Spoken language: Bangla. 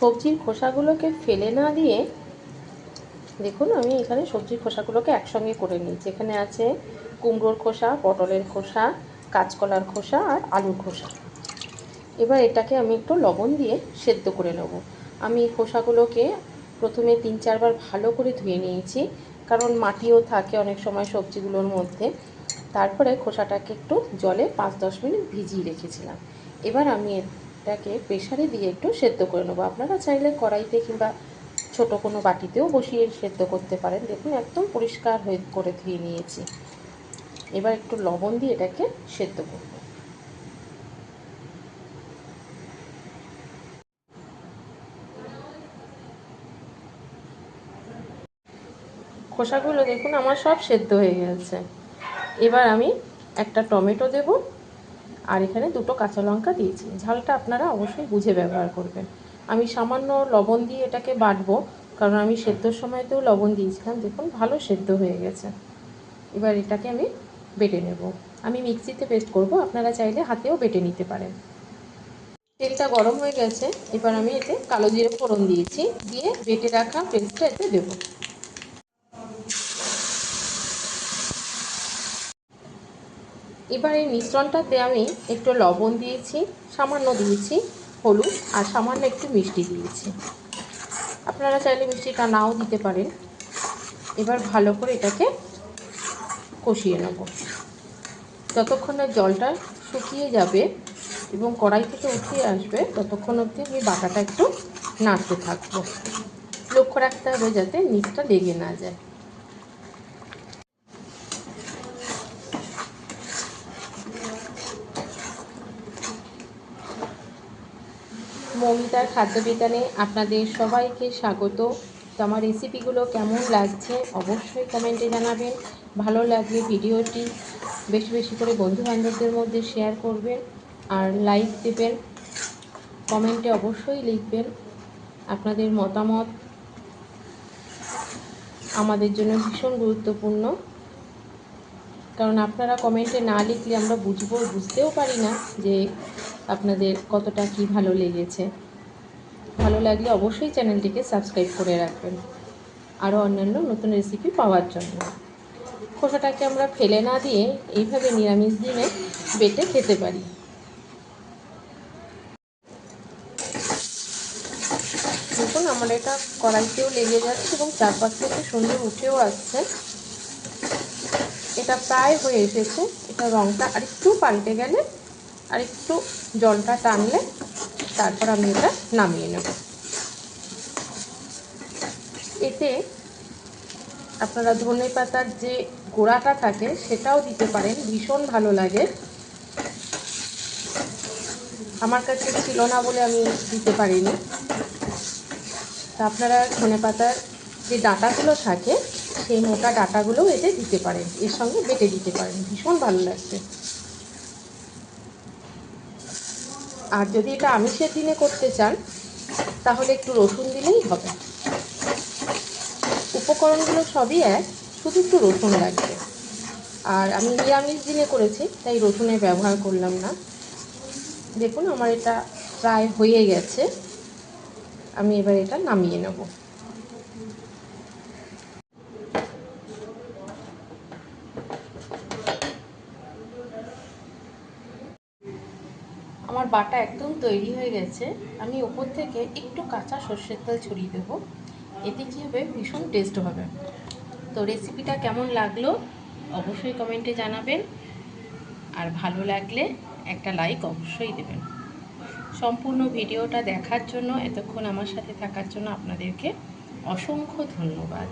সবজির খোসাগুলোকে ফেলে না দিয়ে দেখুন আমি এখানে সবজির খোসাগুলোকে একসঙ্গে করে নিয়েছি। এখানে আছে কুমড়োর খোসা, পটলের খোসা, কাঁচকলার খোসা আর আলুর খোসা। এবার এটাকে আমি একটু লবণ দিয়ে সেদ্ধ করে নেব। আমি খোসাগুলোকে প্রথমে 3-4 বার ভালো করে ধুয়ে নিয়েছি, কারণ মাটিও থাকে অনেক সময় সবজিগুলোর মধ্যে। তারপরে খোসাটাকে একটু জলে 5-10 মিনিট ভিজিয়ে রেখেছিলাম। এবার আমি এটাকে প্রেসারে দিয়ে একটু সেদ্ধ করে নেব। আপনারা চাইলে কড়াইতে কিংবা ছোট কোনো বাটিতেও বসিয়ে সেদ্ধ করতে পারেন। দেখুন একদম পরিষ্কার হয়ে করে ধুয়ে নিয়েছি। এবার একটু লবণ দিয়ে এটাকে সেদ্ধ করব। খোসাগুলো দেখুন আমার সব সেদ্ধ হয়ে গেছে। এবার আমি একটা টমেটো দেব, আর এখানে 2টো কাঁচা লঙ্কা দিয়েছি। ঝালটা আপনারা অবশ্যই বুঝে ব্যবহার করবেন। আমি সামান্য লবণ দিয়ে এটাকে বাটবো, কারণ আমি সেদ্ধর সময়তেও লবণ দিয়েছিলাম। দেখুন ভালো সেদ্ধ হয়ে গেছে। এবার এটাকে আমি বেটে নেব। আমি মিক্সিতে পেস্ট করব, আপনারা চাইলে হাতেও বেটে নিতে পারেন। তেলটা গরম হয়ে গেছে। এবার আমি এতে কালো জিরে ফোড়ন দিয়েছি, দিয়ে বেটে রাখা পেস্টটা এতে দেবো। এবার এই মিশ্রণটাতে আমি একটু লবণ দিয়েছি, সামান্য দিয়েছি হলুদ, আর সামান্য একটু মিষ্টি দিয়েছি। আপনারা চাইলে মিষ্টিটা নাও দিতে পারেন। এবার ভালো করে এটাকে কষিয়ে নেব যতক্ষণ না জলটা শুকিয়ে যাবে এবং কড়াই থেকে উঠে আসবে, ততক্ষণ অবধি আমি বাটাটা একটু নাড়তে থাকবো। লক্ষ্য রাখতে হবে যাতে নিচটা লেগে না যায়। মৌমিতার খাদ্য বিজ্ঞানে আপনাদের সবাইকে স্বাগত। তো আমার রেসিপিগুলো কেমন লাগছে অবশ্যই কমেন্টে জানাবেন। ভালো লাগলে ভিডিওটি বেশি বেশি করে বন্ধুবান্ধবদের মধ্যে শেয়ার করবেন, আর লাইক দেবেন। কমেন্টে অবশ্যই লিখবেন আপনাদের মতামত, আমাদের জন্য ভীষণ গুরুত্বপূর্ণ। কারণ আপনারা কমেন্টে না লিখলে আমরা বুঝতেও পারি না যে আপনাদের কতটা কি ভালো লেগেছে। ভালো লাগলে অবশ্যই চ্যানেলটিকে সাবস্ক্রাইব করে রাখবেন আরও অন্যান্য নতুন রেসিপি পাওয়ার জন্য। খোসাটাকে আমরা ফেলে না দিয়ে এইভাবে নিরামিষ দিনে বেটে খেতে পারি। দেখুন আমার এটা কড়াইতেও লেগে যাচ্ছে এবং চারপাশ থেকে সুন্দর উঠেও আসছে। এটা প্রায় হয়ে এসেছে। এটা রঙটা আরেকটু পাল্টে গেলে, আরেকটু জলটা টানলে তারপর আমি এটা নামিয়ে নেব। এতে আপনারা ধনেপাতার যে গোড়াটা থাকে সেটাও দিতে পারেন, ভীষণ ভালো লাগে। আমার কাছে ছিল না বলে আমি দিতে পারিনি। তা আপনারা ধনেপাতার যে ডাঁটাগুলো থাকে সেই মোটা ডাঁটাগুলোও এতে দিতে পারেন, এর সঙ্গে বেটে দিতে পারেন, ভীষণ ভালো লাগবে। আর যদি এটা আমিষের দিনে করতে চান তাহলে একটু রসুন দিলেই হবে। উপকরণগুলো সবই এক, শুধু একটু রসুন লাগবে। আর আমি নিরামিষ দিনে করেছি তাই রসুনের ব্যবহার করলাম না। দেখুন আমার এটা প্রায় হয়ে গেছে। আমি এবার এটা নামিয়ে নেব। আমার বাটা একদম তৈরি হয়ে গেছে। আমি ওপর থেকে একটু কাঁচা সর্ষের তেল ছড়িয়ে দেবো। এতে কী হবে, ভীষণ টেস্ট হবে। তো রেসিপিটা কেমন লাগলো অবশ্যই কমেন্টে জানাবেন, আর ভালো লাগলে একটা লাইক অবশ্যই দেবেন। সম্পূর্ণ ভিডিওটা দেখার জন্য, এতক্ষণ আমার সাথে থাকার জন্য আপনাদেরকে অসংখ্য ধন্যবাদ।